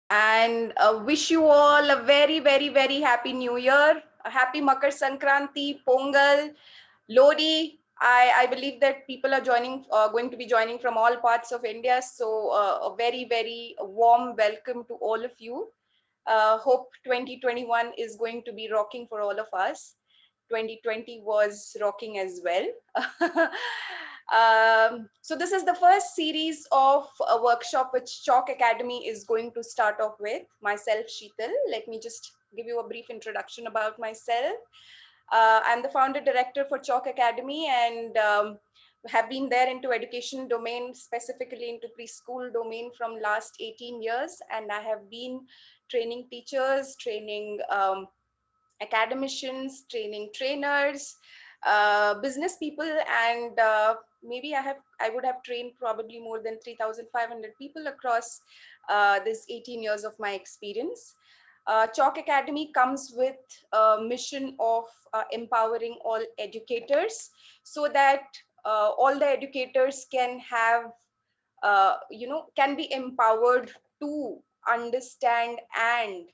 and wish you all a very, very, very happy New Year, a happy Makar Sankranti, Pongal, Lodi. I believe that people are going to be joining from all parts of India. So a very, very warm welcome to all of you. Hope 2021 is going to be rocking for all of us. 2020 was rocking as well. So this is the first series of a workshop which Chalk Academy is going to start off with. Myself, Sheetal. Let me just give you a brief introduction about myself. I'm the founder director for Chalk Academy and have been there into education domain, specifically into preschool domain from last 18 years. And I have been training teachers, training academicians, training trainers, business people, and maybe I would have trained probably more than 3,500 people across this 18 years of my experience. Chalk Academy comes with a mission of empowering all educators so that all the educators can have, can be empowered to understand and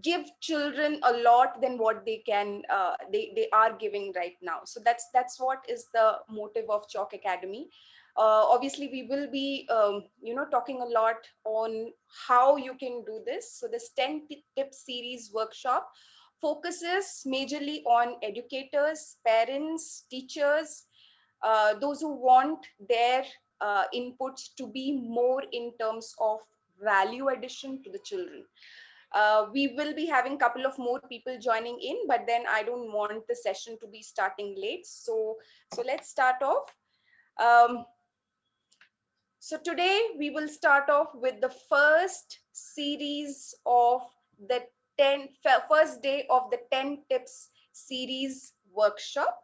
give children a lot than what they can they are giving right now. So that's what is the motive of Chalk Academy. Obviously we will be talking a lot on how you can do this. So this 10 tip series workshop focuses majorly on educators, parents, teachers, those who want their inputs to be more in terms of value addition to the children. We will be having a couple of more people joining in, but then I don't want the session to be starting late. So let's start off. Um, so today we will start off with the first series of the first day of the 10 tips series workshop.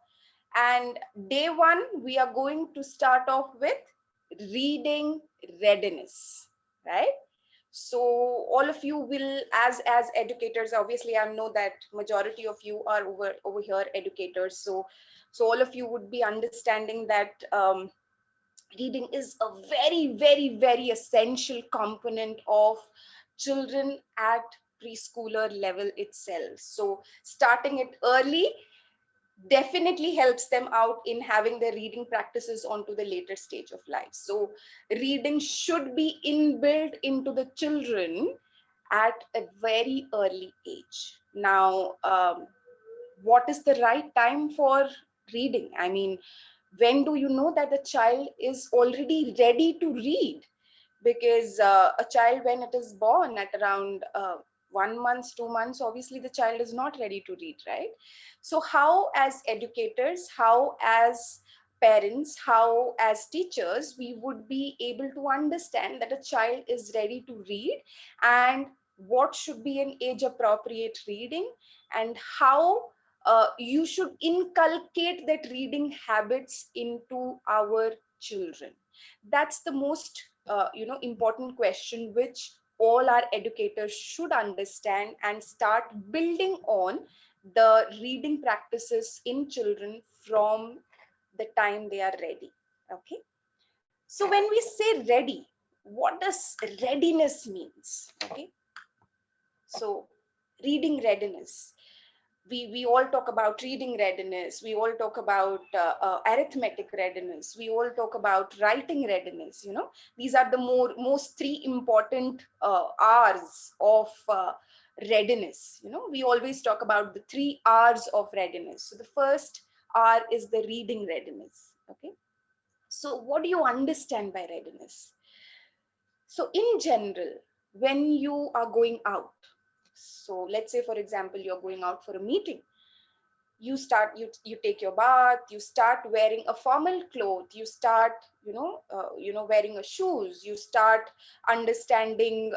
And day one, we are going to start off with reading readiness, right? So all of you will, as educators, obviously I know that majority of you are over here educators. So all of you would be understanding that reading is a very, very, very essential component of children at preschooler level itself. So starting it early definitely helps them out in having their reading practices onto the later stage of life. So reading should be inbuilt into the children at a very early age. Now, what is the right time for reading? I mean, when do you know that the child is already ready to read? Because a child, when it is born at around 1 month, 2 months, obviously the child is not ready to read, right? So how as educators, how as parents, how as teachers, we would be able to understand that a child is ready to read, and what should be an age appropriate reading, and how you should inculcate that reading habits into our children. That's the most important question which all our educators should understand and start building on the reading practices in children from the time they are ready. Okay, so when we say ready, what does readiness means? Okay, so reading readiness, we all talk about reading readiness, we all talk about arithmetic readiness, we all talk about writing readiness. These are the most three important r's of readiness. We always talk about the 3 r's of readiness. So the first r is the reading readiness. Okay, so what do you understand by readiness? So in general, when you are going out, so let's say for example you're going out for a meeting, you take your bath, you start wearing a formal cloth, you start wearing a shoes, you start understanding,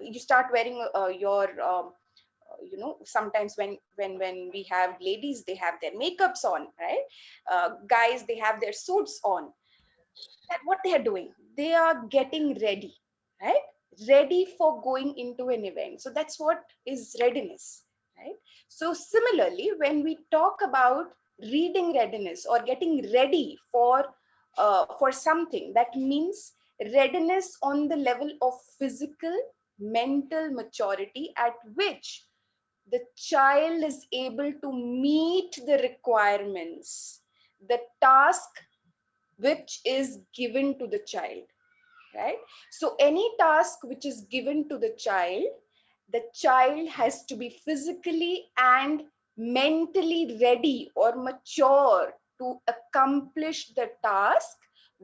you start wearing your sometimes when we have ladies, they have their makeups on, right? Guys, they have their suits on. That what they are doing, they are getting ready, right? Ready for going into an event. So that's what is readiness, right? So similarly, when we talk about reading readiness or getting ready for something, that means Readiness on the level of physical, mental maturity at which the child is able to meet the requirements, the task which is given to the child, right? So any task which is given to the child has to be physically and mentally ready or mature to accomplish the task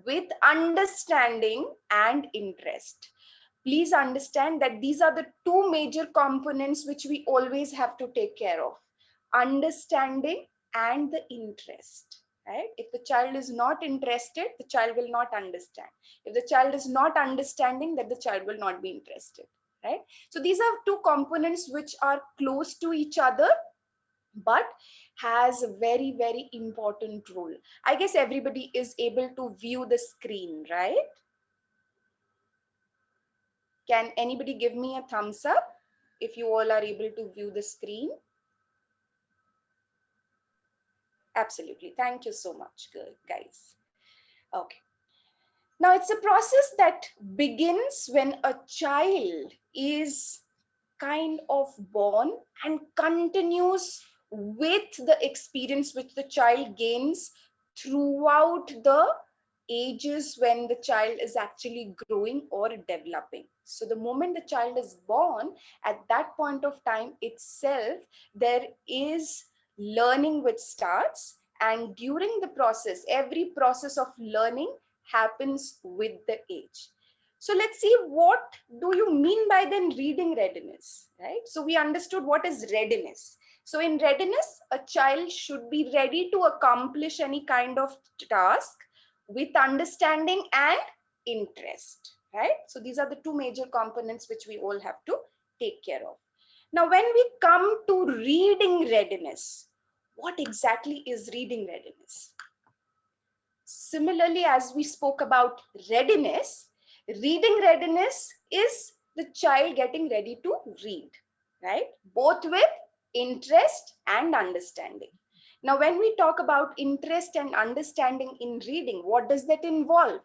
with understanding and interest. Please understand that these are the two major components which we always have to take care of: understanding and the interest, right? If the child is not interested, the child will not understand. If the child is not understanding, that the child will not be interested, right? So these are two components which are close to each other, but has a very, very important role. I guess everybody is able to view the screen, right? Can anybody give me a thumbs up if you all are able to view the screen? Absolutely. Thank you so much, guys. Okay. Now, it's a process that begins when a child is kind of born and continues with the experience which the child gains throughout the ages when the child is actually growing or developing. So the moment the child is born, at that point of time itself, there is learning which starts, and during the process, every process of learning happens with the age. So let's see, what do you mean by then reading readiness, right? So we understood what is readiness. So in readiness, a child should be ready to accomplish any kind of task with understanding and interest, right? So these are the two major components which we all have to take care of. Now, when we come to reading readiness, what exactly is reading readiness? Similarly, as we spoke about readiness, reading readiness is the child getting ready to read, right? Both with interest and understanding. Now, when we talk about interest and understanding in reading, what does that involve?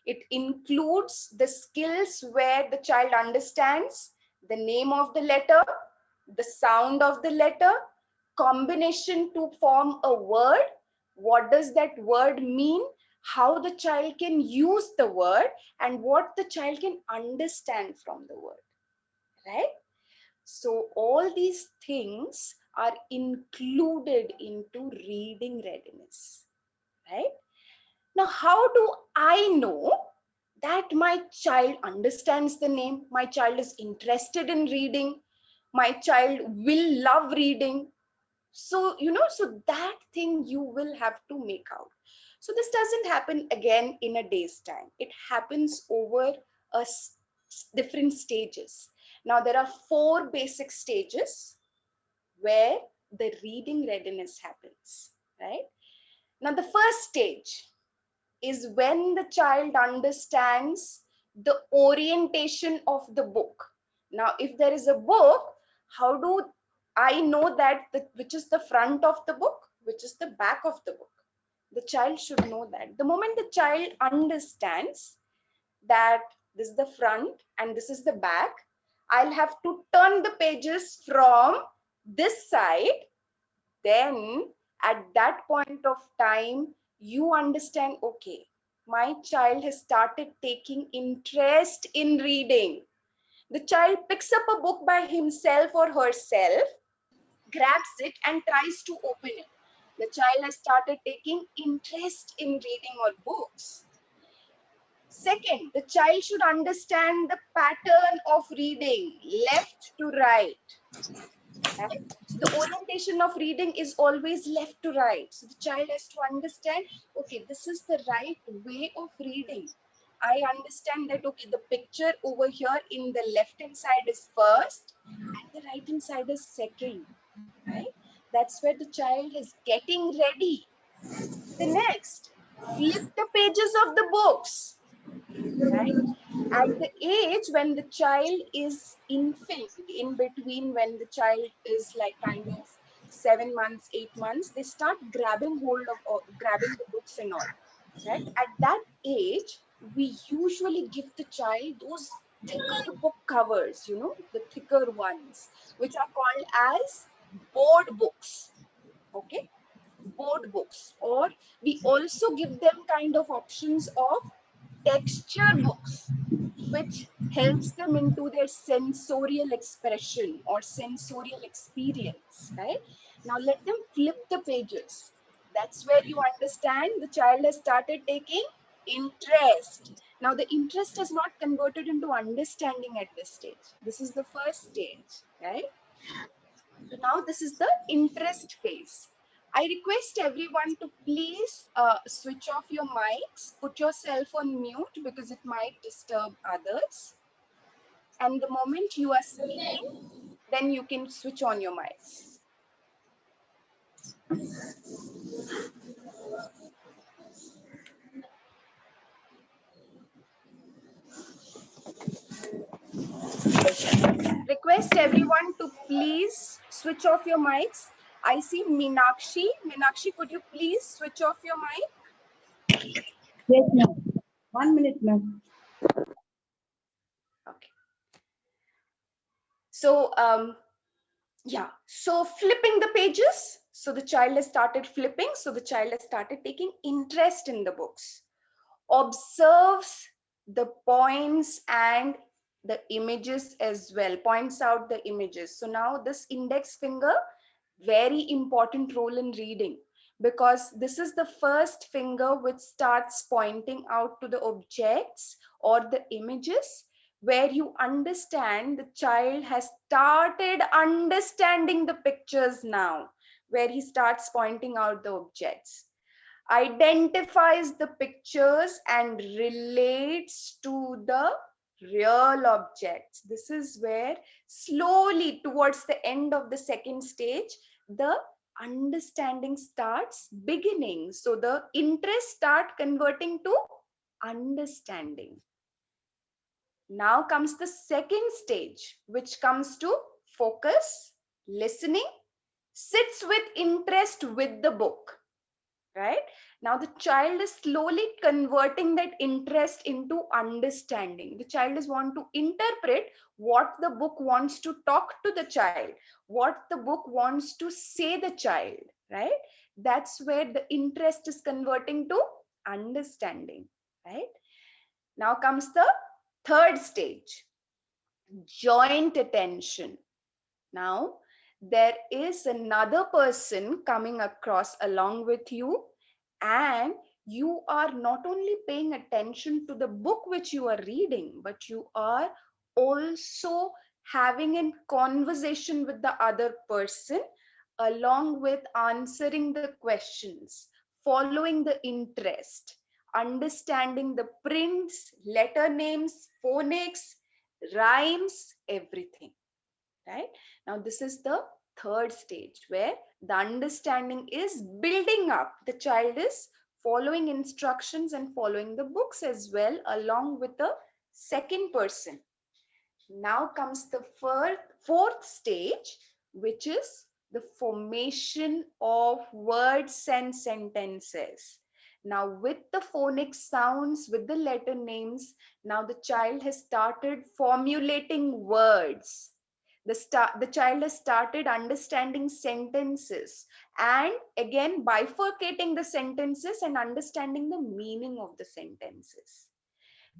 It includes the skills where the child understands the name of the letter, the sound of the letter, combination to form a word. What does that word mean? How the child can use the word, and what the child can understand from the word, right? So all these things are included into reading readiness, right? Now, how do I know that my child understands the name, my child is interested in reading, my child will love reading? So, so that thing you will have to make out. So this doesn't happen again in a day's time. It happens over different stages. Now, there are 4 basic stages where the reading readiness happens, right? Now, the first stage is when the child understands the orientation of the book. Now, if there is a book, how do I know that which is the front of the book, which is the back of the book? The child should know that. The moment the child understands that this is the front and this is the back, I'll have to turn the pages from this side. Then at that point of time, you understand, okay, my child has started taking interest in reading. The child picks up a book by himself or herself, grabs it and tries to open it. The child has started taking interest in reading or books. Second, the child should understand the pattern of reading, left to right. Right? So the orientation of reading is always left to right. So the child has to understand, okay, this is the right way of reading. I understand that, okay, the picture over here in the left hand side is first and the right hand side is second, right? That's where the child is getting ready. The next, flip the pages of the books, right? At the age when the child is infant, in between when the child is like kind of 7 months, 8 months, they start grabbing hold of, or grabbing the books and all, right? At that age, we usually give the child those thicker book covers, the thicker ones, which are called as board books. Okay, board books. Or we also give them kind of options of texture books, which helps them into their sensorial expression or sensorial experience, right? Now let them flip the pages. That's where you understand the child has started taking interest. Now the interest is not converted into understanding at this stage. This is the first stage, right? So now this is the interest phase. I request everyone to please switch off your mics, put yourself on mute because it might disturb others. And the moment you are speaking, then you can switch on your mics. Request everyone to please switch off your mics. I see Meenakshi. Meenakshi, could you please switch off your mic? Yes, ma'am. 1 minute, ma'am. Okay. So, yeah, so flipping the pages. So the child has started flipping. So the child has started taking interest in the books. Observes the points and the images as well, points out the images. So now this index finger, very important role in reading, because this is the first finger which starts pointing out to the objects or the images, where you understand the child has started understanding the pictures now, where he starts pointing out the objects, identifies the pictures and relates to the real objects. This is where slowly towards the end of the second stage, the understanding starts beginning. So the interest start converting to understanding. Now comes the second stage, which comes to focus, listening, sits with interest with the book, right? Now the child is slowly converting that interest into understanding. The child is want to interpret what the book wants to talk to the child, what the book wants to say the child, right? That's where the interest is converting to understanding, right? Now comes the third stage, joint attention. Now there is another person coming across along with you, and you are not only paying attention to the book which you are reading, but you are also having a conversation with the other person, along with answering the questions, following the interest, understanding the prints, letter names, phonics, rhymes, everything, right? Now this is the third stage, where the understanding is building up. The child is following instructions and following the books as well, along with the second person. Now comes the fourth stage, which is the formation of words and sentences. Now with the phonic sounds, with the letter names, now the child has started formulating words. The child has started understanding sentences, and again bifurcating the sentences and understanding the meaning of the sentences.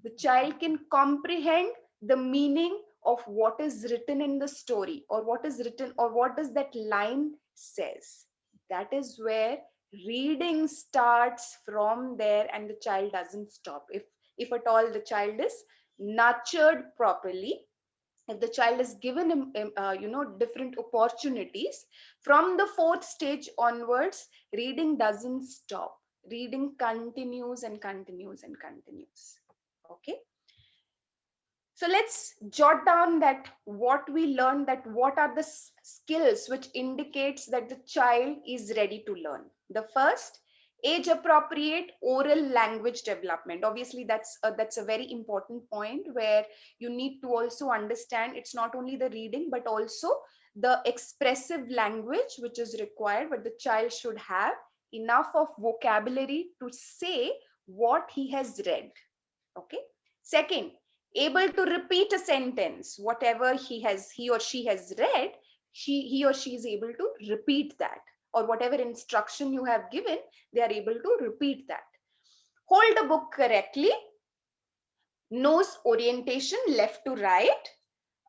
The child can comprehend the meaning of what is written in the story, or what is written, or what does that line says. That is where reading starts from there, and the child doesn't stop. If at all the child is nurtured properly, if the child is given different opportunities, from the fourth stage onwards, reading doesn't stop. Reading continues and continues and continues. Okay, so let's jot down that what we learned, that what are the skills which indicates that the child is ready to learn. The first, age appropriate oral language development. Obviously that's a very important point, where you need to also understand it's not only the reading but also the expressive language which is required, but the child should have enough of vocabulary to say what he has read. Okay. Second, able to repeat a sentence, whatever he or she has read, he or she is able to repeat that, or whatever instruction you have given, they are able to repeat that. Hold a book correctly, knows orientation left to right,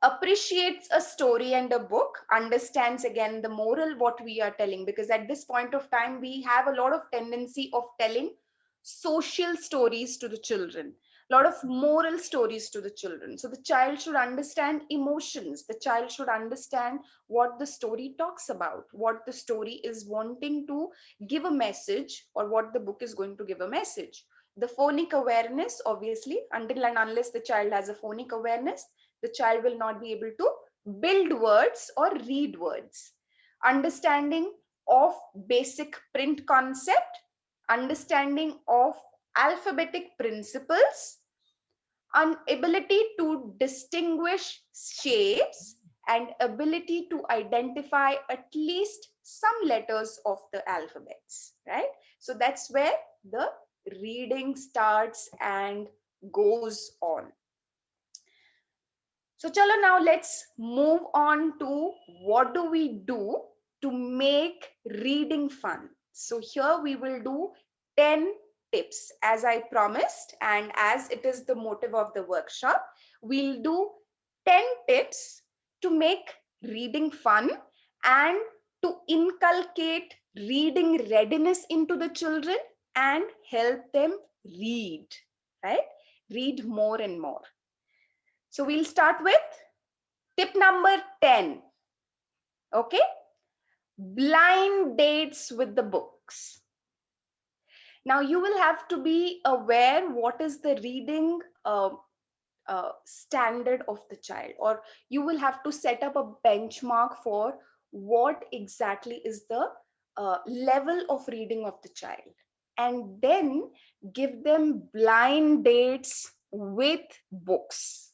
appreciates a story and a book, understands again the moral what we are telling, because at this point of time we have a lot of tendency of telling social stories to the children, a lot of moral stories to the children. So the child should understand emotions, the child should understand what the story talks about, what the story is wanting to give a message, or what the book is going to give a message. The phonic awareness, obviously, until and unless the child has a phonic awareness, the child will not be able to build words or read words. Understanding of basic print concept, understanding of alphabetic principles, an ability to distinguish shapes, and ability to identify at least some letters of the alphabets, right? So that's where the reading starts and goes on. So chalo, now let's move on to what do we do to make reading fun. So here we will do 10 tips as I promised, and as it is the motive of the workshop, we'll do 10 tips to make reading fun and to inculcate reading readiness into the children and help them read, right? Read more and more. So we'll start with tip number 10. Okay. Blind dates with the books. Now you will have to be aware what is the reading standard of the child, or you will have to set up a benchmark for what exactly is the level of reading of the child, and then give them blind dates with books.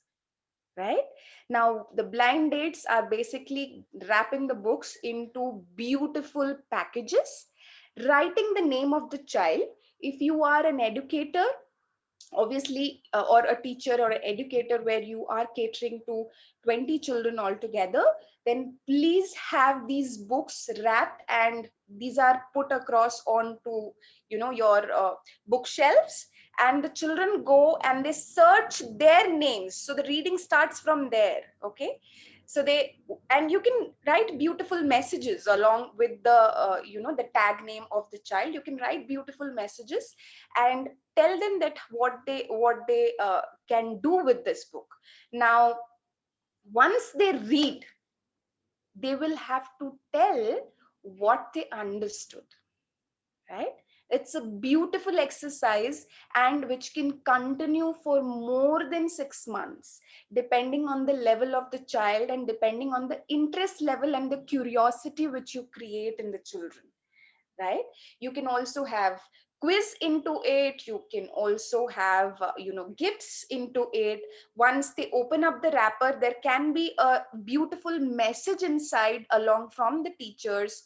Right now, the blind dates are basically wrapping the books into beautiful packages, writing the name of the child. If you are an educator, obviously, or a teacher or an educator where you are catering to 20 children altogether, then please have these books wrapped, and these are put across onto, your bookshelves, and the children go and they search their names, so the reading starts from there. Okay. So they, and you can write beautiful messages along with the the tag name of the child. You can write beautiful messages and tell them that what they can do with this book. Now once they read, they will have to tell what they understood, right? It's a beautiful exercise, and which can continue for more than 6 months, depending on the level of the child and depending on the interest level and the curiosity which you create in the children, right? You can also have quiz into it, you can also have gifts into it. Once they open up the wrapper, there can be a beautiful message inside along from the teachers,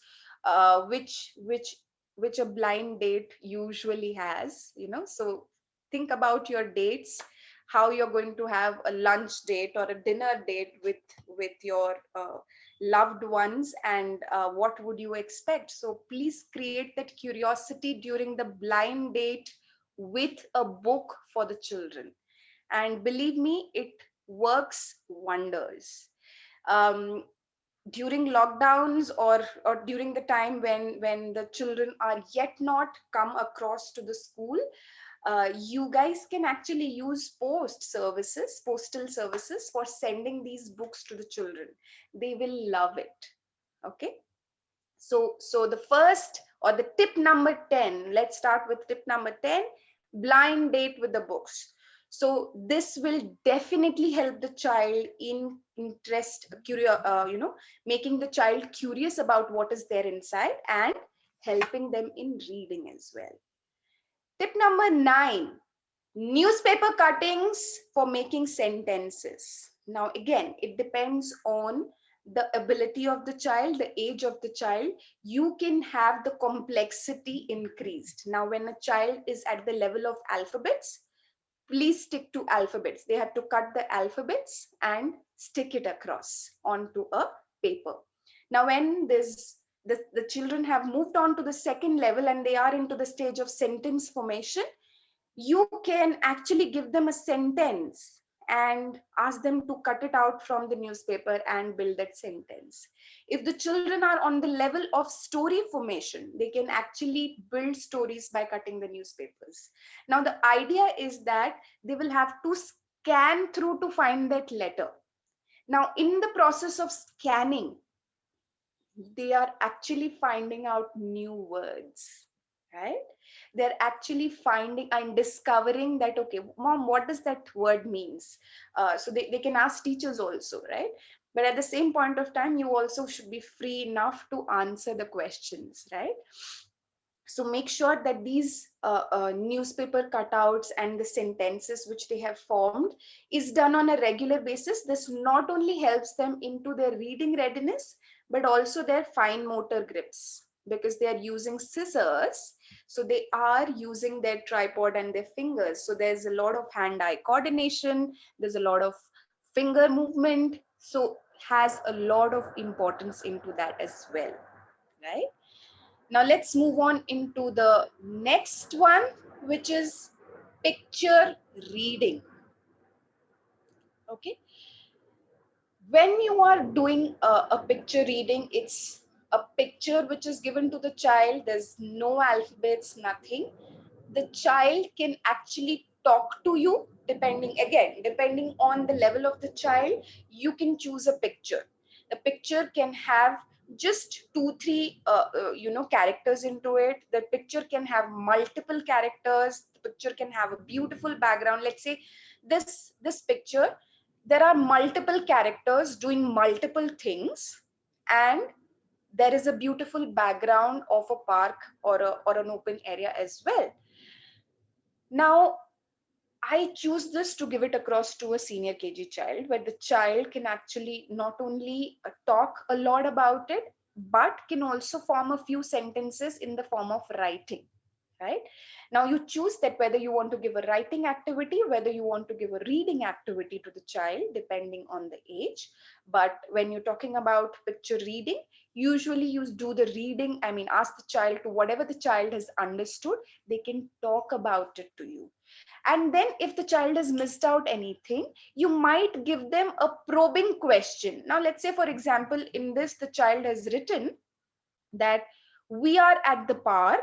which a blind date usually has, so think about your dates, how you're going to have a lunch date or a dinner date with your loved ones, and what would you expect. So please create that curiosity during the blind date with a book for the children, and believe me, it works wonders. um, During lockdowns, or during the time when the children are yet not come across to the school, you guys can actually use postal services for sending these books to the children. They will love it. Okay. So the first, or the tip number 10, let's start with tip number 10, blind date with the books. So this will definitely help the child in making the child curious about what is there inside, and helping them in reading as well. Tip number 9, newspaper cuttings for making sentences. Now, again, it depends on the ability of the child, the age of the child. You can have the complexity increased. Now, when a child is at the level of alphabets, please stick to alphabets. They have to cut the alphabets and stick it across onto a paper. Now, when the children have moved on to the second level and they are into the stage of sentence formation, you can actually give them a sentence and ask them to cut it out from the newspaper and build that sentence. If the children are on the level of story formation, they can actually build stories by cutting the newspapers. Now, the idea is that they will have to scan through to find that letter. Now, in the process of scanning, they are actually finding out new words, right? They're actually finding and discovering that, okay, mom, what does that word means? So they can ask teachers also, right? But at the same point of time, you also should be free enough to answer the questions, right? So make sure that these newspaper cutouts and the sentences which they have formed is done on a regular basis. This not only helps them into their reading readiness, but also their fine motor grips, because they are using scissors. So they are using their tripod and their fingers. So there's a lot of hand-eye coordination. There's a lot of finger movement. So has a lot of importance into that as well, right? Now let's move on into the next one, which is picture reading. Okay. When you are doing a picture reading, it's a picture which is given to the child. There's no alphabets, nothing. The child can actually talk to you depending on the level of the child. You can choose a picture. The picture can have just 2 3 characters into it. The picture can have multiple characters. The picture can have a beautiful background. Let's say this picture, there are multiple characters doing multiple things, and there is a beautiful background of a park or an open area as well. Now, I choose this to give it across to a senior KG child, where the child can actually not only talk a lot about it, but can also form a few sentences in the form of writing, right? Now you choose that whether you want to give a writing activity, whether you want to give a reading activity to the child, depending on the age. But when you're talking about picture reading, usually you do the reading, I mean, ask the child to whatever the child has understood, they can talk about it to you. And then if the child has missed out anything, you might give them a probing question. Now, let's say, for example, in this, the child has written that we are at the park.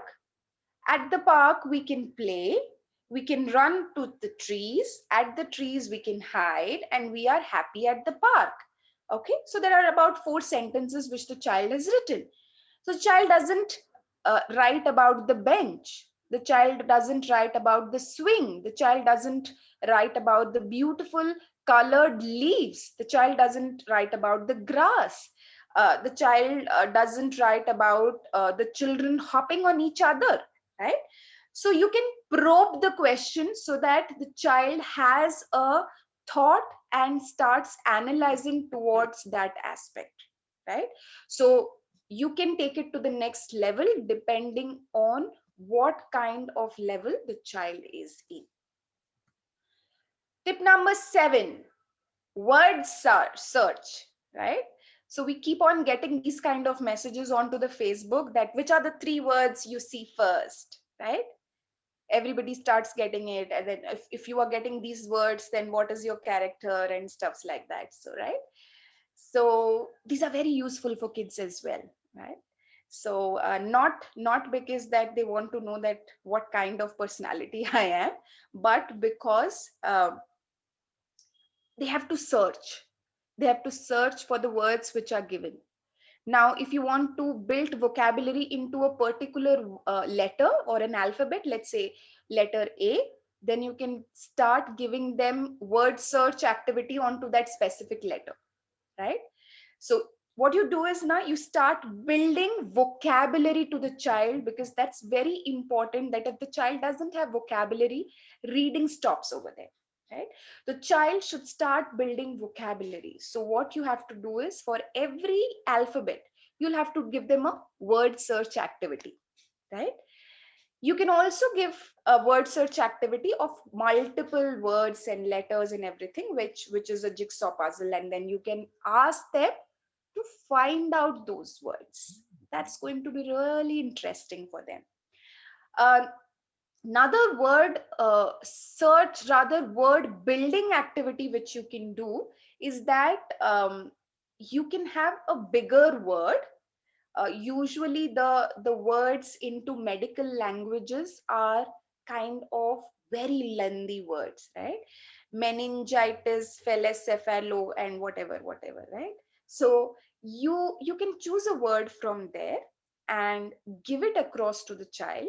At the park, we can play. We can run to the trees. At the trees, we can hide. And we are happy at the park. Okay, so there are about 4 sentences which the child has written. So the child doesn't write about the bench. The child doesn't write about the swing. The child doesn't write about the beautiful colored leaves. The child doesn't write about the grass. The child doesn't write about the children hopping on each other, right? So you can probe the question so that the child has a thought and starts analyzing towards that aspect, right? So you can take it to the next level depending on what kind of level the child is in. Tip number 7, word search, right? So we keep on getting these kind of messages onto the Facebook that which are the 3 words you see first, right? Everybody starts getting it. And then if you are getting these words, then what is your character and stuffs like that. So, right? So these are very useful for kids as well, right? So not because that they want to know that what kind of personality I am, but because they have to search. They have to search for the words which are given. Now, if you want to build vocabulary into a particular letter or an alphabet, let's say letter A, then you can start giving them word search activity onto that specific letter, right? So what you do is now you start building vocabulary to the child, because that's very important, that if the child doesn't have vocabulary, reading stops over there, right? The child should start building vocabulary. So what you have to do is for every alphabet, you'll have to give them a word search activity, right? You can also give a word search activity of multiple words and letters and everything, which is a jigsaw puzzle, and then you can ask them to find out those words. That's going to be really interesting for them. Uh, Another word search, rather word building activity which you can do is that you can have a bigger word. Usually the words into medical languages are kind of very lengthy words, right? Meningitis, pelecephalo, and whatever, right? So you can choose a word from there and give it across to the child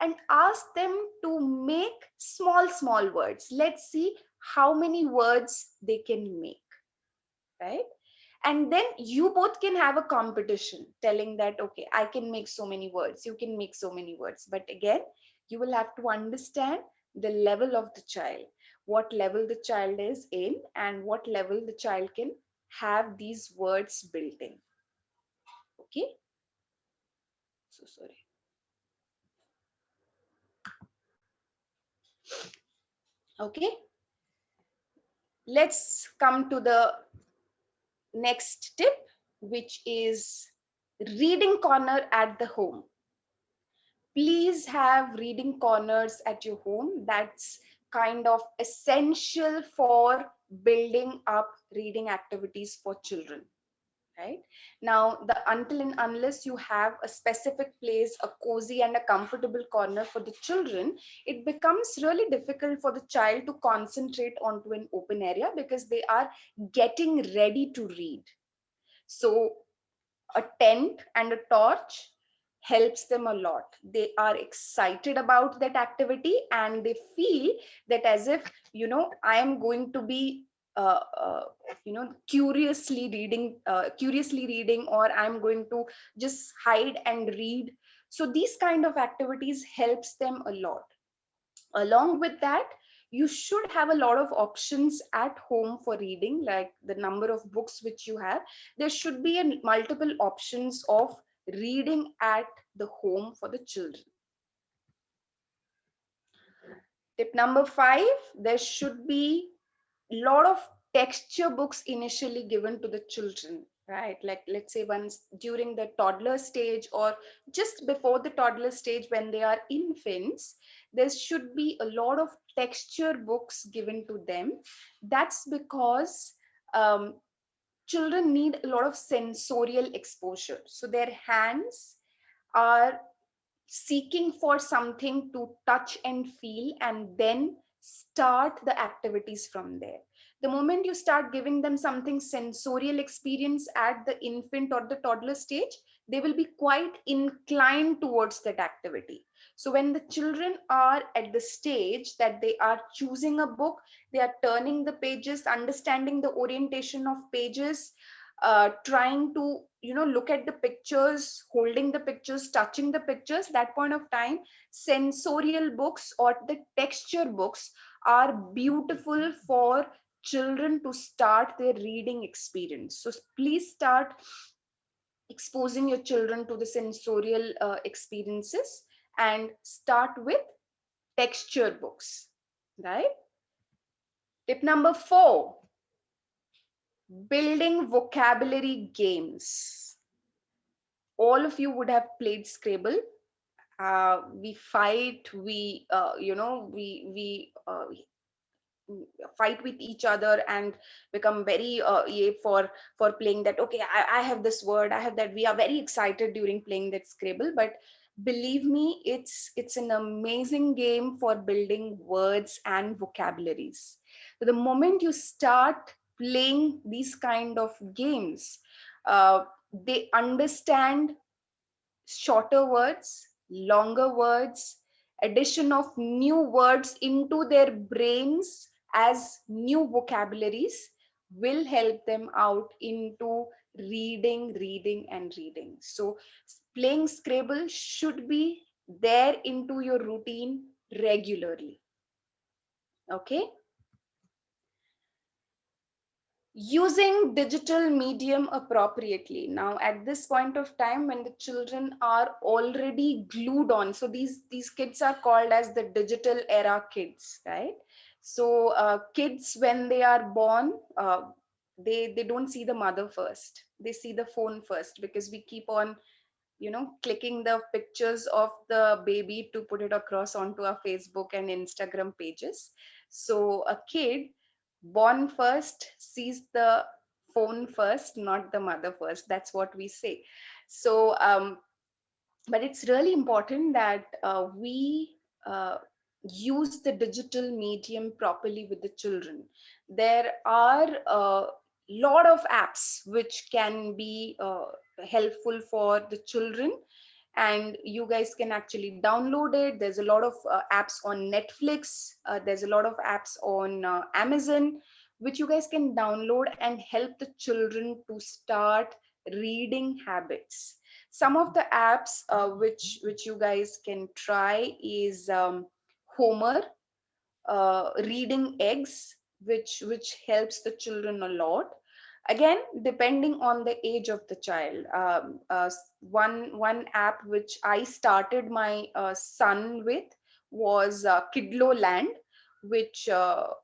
and ask them to make small words. Let's see how many words they can make, right? And then you both can have a competition telling that, okay, I can make so many words, you can make so many words. But again, you will have to understand the level of the child, what level the child is in, and what level the child can have these words built in. Okay, so sorry. Okay, let's come to the next tip, which is reading corner at the home. Please have reading corners at your home. That's kind of essential for building up reading activities for children, right? Now, the until and unless you have a specific place, a cozy and a comfortable corner for the children, it becomes really difficult for the child to concentrate onto an open area because they are getting ready to read. So a tent and a torch helps them a lot. They are excited about that activity and they feel that as if, I am going to be uh, uh, curiously reading, or I'm going to just hide and read. So these kind of activities helps them a lot. Along with that, you should have a lot of options at home for reading, like the number of books which you have. There should be multiple options of reading at the home for the children. Tip number 5, there should be a lot of texture books initially given to the children, right? Like, let's say once during the toddler stage or just before the toddler stage, when they are infants, there should be a lot of texture books given to them. That's because children need a lot of sensorial exposure. So their hands are seeking for something to touch and feel, and then start the activities from there. The moment you start giving them something sensorial experience at the infant or the toddler stage, they will be quite inclined towards that activity. So when the children are at the stage that they are choosing a book, they are turning the pages, understanding the orientation of pages, trying to look at the pictures, holding the pictures, touching the pictures, that point of time, sensorial books or the texture books are beautiful for children to start their reading experience. So please start exposing your children to the sensorial experiences and start with texture books, right? Tip number 4, building vocabulary games. All of you would have played Scrabble. We fight, we fight with each other and become very for playing that. Okay, I have this word, I have that. We are very excited during playing that Scrabble, but believe me, it's an amazing game for building words and vocabularies. So the moment you start playing these kind of games, they understand shorter words, longer words, addition of new words into their brains as new vocabularies will help them out into reading. So playing Scrabble should be there into your routine regularly. Okay. Using digital medium appropriately. Now at this point of time when the children are already glued on, so these kids are called as the digital era kids, right? So kids, when they are born, they don't see the mother first, they see the phone first, because we keep on, clicking the pictures of the baby to put it across onto our Facebook and Instagram pages. So a kid born first sees the phone first, not the mother first. That's what we say. So but it's really important that we use the digital medium properly with the children. There are a lot of apps which can be helpful for the children, and you guys can actually download it. There's a lot of apps on Netflix, there's a lot of apps on Amazon, which you guys can download and help the children to start reading habits. Some of the apps which you guys can try is Homer, reading eggs, which helps the children a lot. Again, depending on the age of the child. One app which I started my son with was Kidlo Land, which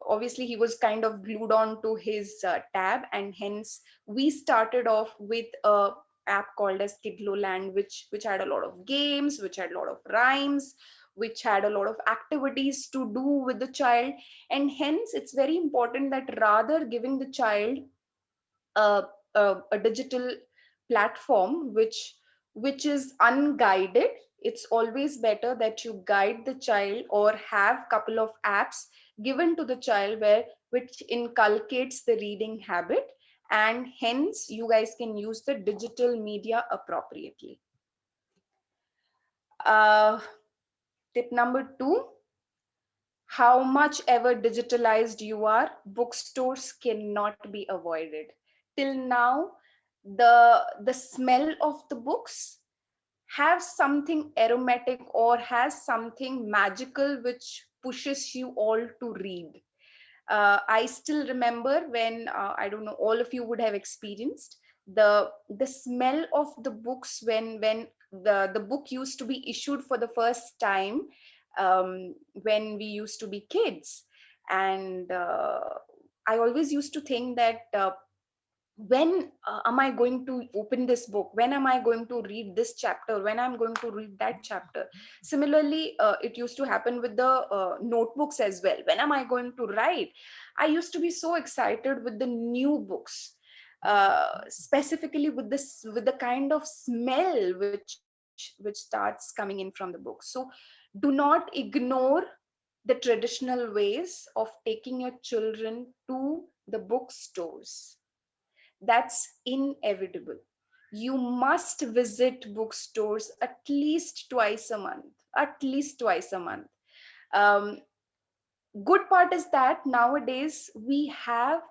obviously he was kind of glued on to his tab, and hence we started off with a app called as Kidlo Land, which had a lot of games, which had a lot of rhymes, which had a lot of activities to do with the child. And hence it's very important that rather giving the child a, a digital platform which is unguided, it's always better that you guide the child or have couple of apps given to the child where which inculcates the reading habit, and hence you guys can use the digital media appropriately. uh, Tip number 2: how much ever digitalized you are, bookstores cannot be avoided. Till now, the smell of the books have something aromatic or has something magical which pushes you all to read. I still remember when I don't know, all of you would have experienced the smell of the books when the book used to be issued for the first time, when we used to be kids. And I always used to think that when am I going to open this book, when am I going to read this chapter, when I'm going to read that chapter. Similarly, it used to happen with the notebooks as well. When am I going to write? I used to be so excited with the new books, specifically with this, with the kind of smell which starts coming in from the book. So do not ignore the traditional ways of taking your children to the bookstores. That's inevitable. You must visit bookstores at least twice a month. At least twice a month. Um, Good part is that nowadays we have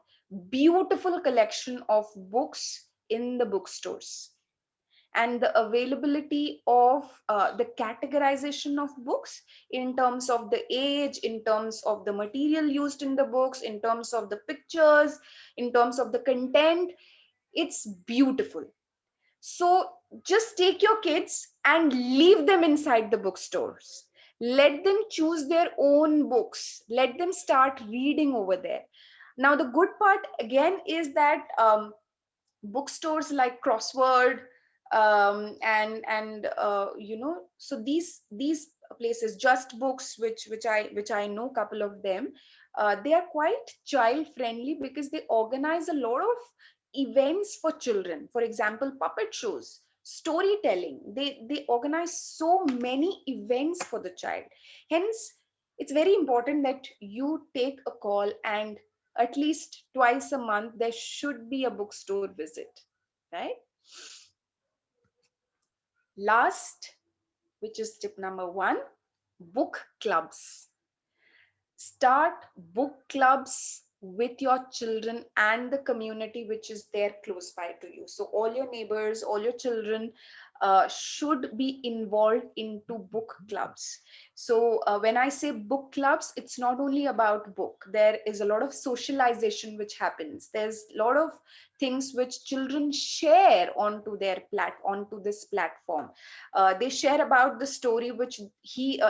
beautiful collection of books in the bookstores, and the availability of the categorization of books in terms of the age, in terms of the material used in the books, in terms of the pictures, in terms of the content, it's beautiful. So just take your kids and leave them inside the bookstores. Let them choose their own books. Let them start reading over there. Now, the good part again is that bookstores like Crossword, and so these places, Just Books, which I know a couple of them, they are quite child friendly because they organize a lot of events for children. For example, puppet shows, storytelling. They organize so many events for the child. Hence, it's very important that you take a call, and at least twice a month there should be a bookstore visit, right? Last, which is tip number 1: book clubs. Start book clubs with your children and the community which is there close by to you. So all your neighbors, all your children, should be involved into book clubs. So when I say book clubs, it's not only about book. There is a lot of socialization which happens. There's a lot of things which children share onto this platform. They share about the story which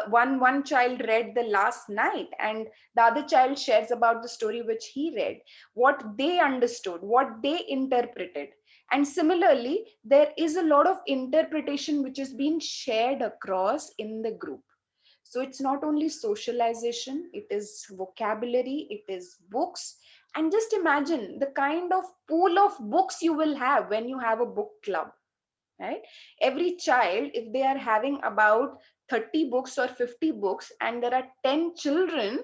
one child read the last night, and the other child shares about the story which he read, what they understood, what they interpreted. And similarly, there is a lot of interpretation which is being shared across in the group. So it's not only socialization, it is vocabulary, it is books. And just imagine the kind of pool of books you will have when you have a book club, right? Every child, if they are having about 30 books or 50 books, and there are 10 children,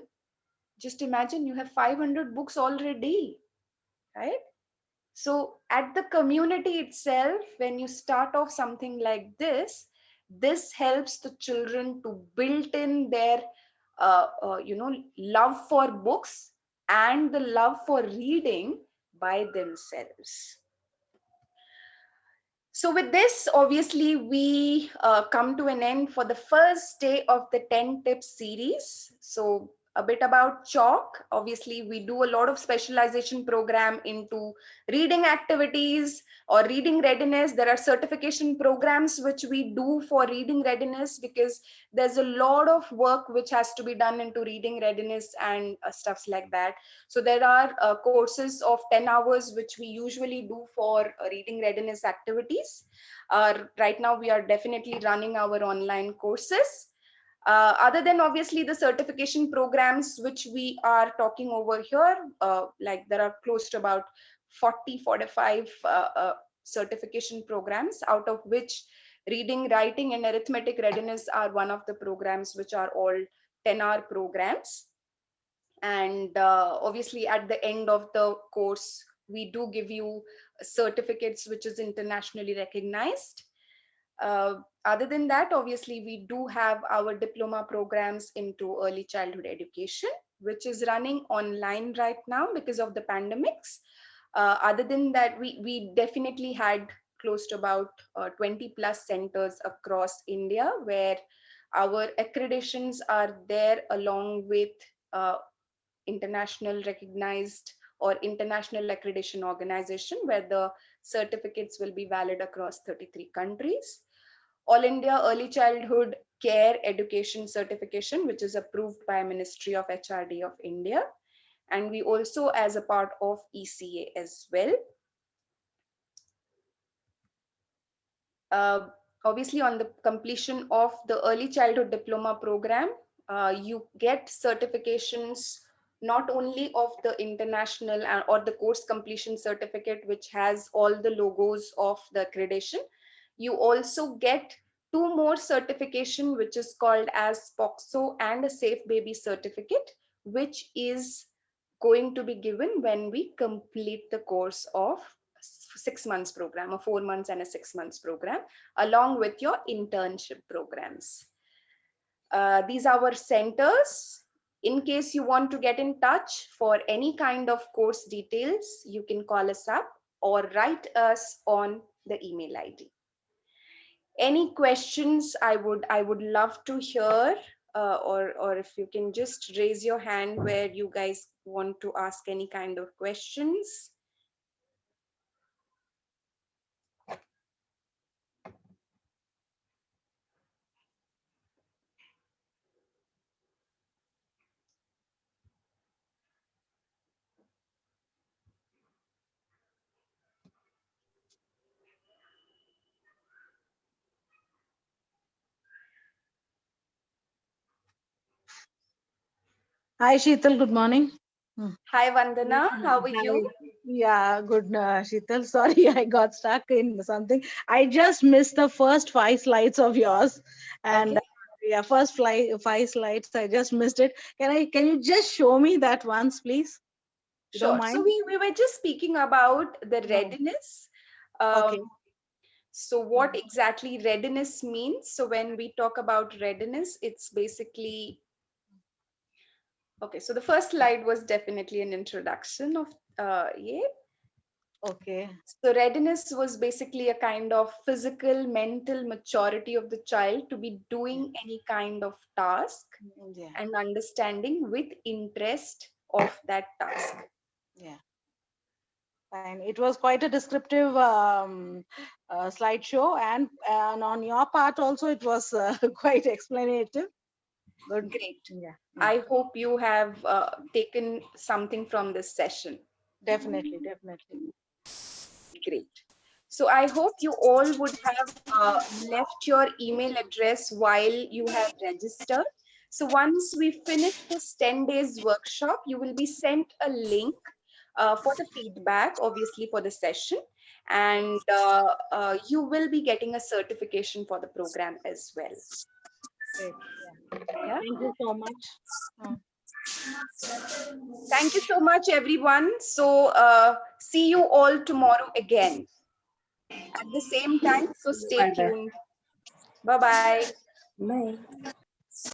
just imagine you have 500 books already, right? So at the community itself, when you start off something like this helps the children to build in their love for books and the love for reading by themselves. So with this, obviously, we come to an end for the first day of the 10 tips series. So a bit about chalk. Obviously, we do a lot of specialization program into reading activities or reading readiness. There are certification programs which we do for reading readiness, because there's a lot of work which has to be done into reading readiness and stuffs like that. So there are courses of 10 hours which we usually do for reading readiness activities. Right now we are definitely running our online courses. Other than obviously the certification programs which we are talking over here, like there are close to about 45 certification programs, out of which reading, writing, and arithmetic readiness are one of the programs which are all 10-hour programs. And obviously at the end of the course we do give you certificates which is internationally recognized. Other than that, obviously we do have our diploma programs into early childhood education, which is running online right now because of the pandemics. Other than that, we definitely had close to about 20 plus centers across India where our accreditations are there, along with uh, international recognized or international accreditation organization, where the certificates will be valid across 33 countries. All India Early Childhood Care Education Certification, which is approved by Ministry of HRD of India. And we also as a part of ECA as well. Uh, Obviously, on the completion of the early childhood diploma program, you get certifications not only of the international or the course completion certificate, which has all the logos of the accreditation. You also get two more certification, which is called as POXO and a Safe Baby certificate, which is going to be given when we complete the course of 6 months program, a 4 months and a 6 months program, along with your internship programs. These are our centers. In case you want to get in touch for any kind of course details, you can call us up or write us on the email ID. Any questions? I would love to hear, or if you can just raise your hand where you guys want to ask any kind of questions. Hi, Sheetal. Good morning. Hmm. Hi Vandana, how are Hi. you? Yeah, good, Sheetal. Sorry, I got stuck in something. I just missed the first 5 slides of yours, and Okay. yeah, first 5 slides. I just missed it. Can you just show me that once, please? You don't Sure. So mind? we were just speaking about the Oh, readiness. okay. So what exactly readiness means? So when we talk about readiness, it's basically, okay, so the first slide was definitely an introduction of yeah. Okay. So readiness was basically a kind of physical, mental maturity of the child to be doing any kind of task Yeah. and understanding with interest of that task. Yeah. Fine. It was quite a descriptive slideshow, and on your part also, it was quite explanative. Good. Great. Yeah. I hope you have taken something from this session. Definitely. Definitely. Great. So I hope you all would have left your email address while you have registered. So once we finish this 10 days workshop, you will be sent a link for the feedback, obviously for the session, and you will be getting a certification for the program as well. Great. Yeah. Thank you so much. Uh, Thank you so much, everyone. So see you all tomorrow again at the same time. So stay Bye bye. tuned. Bye bye. Bye.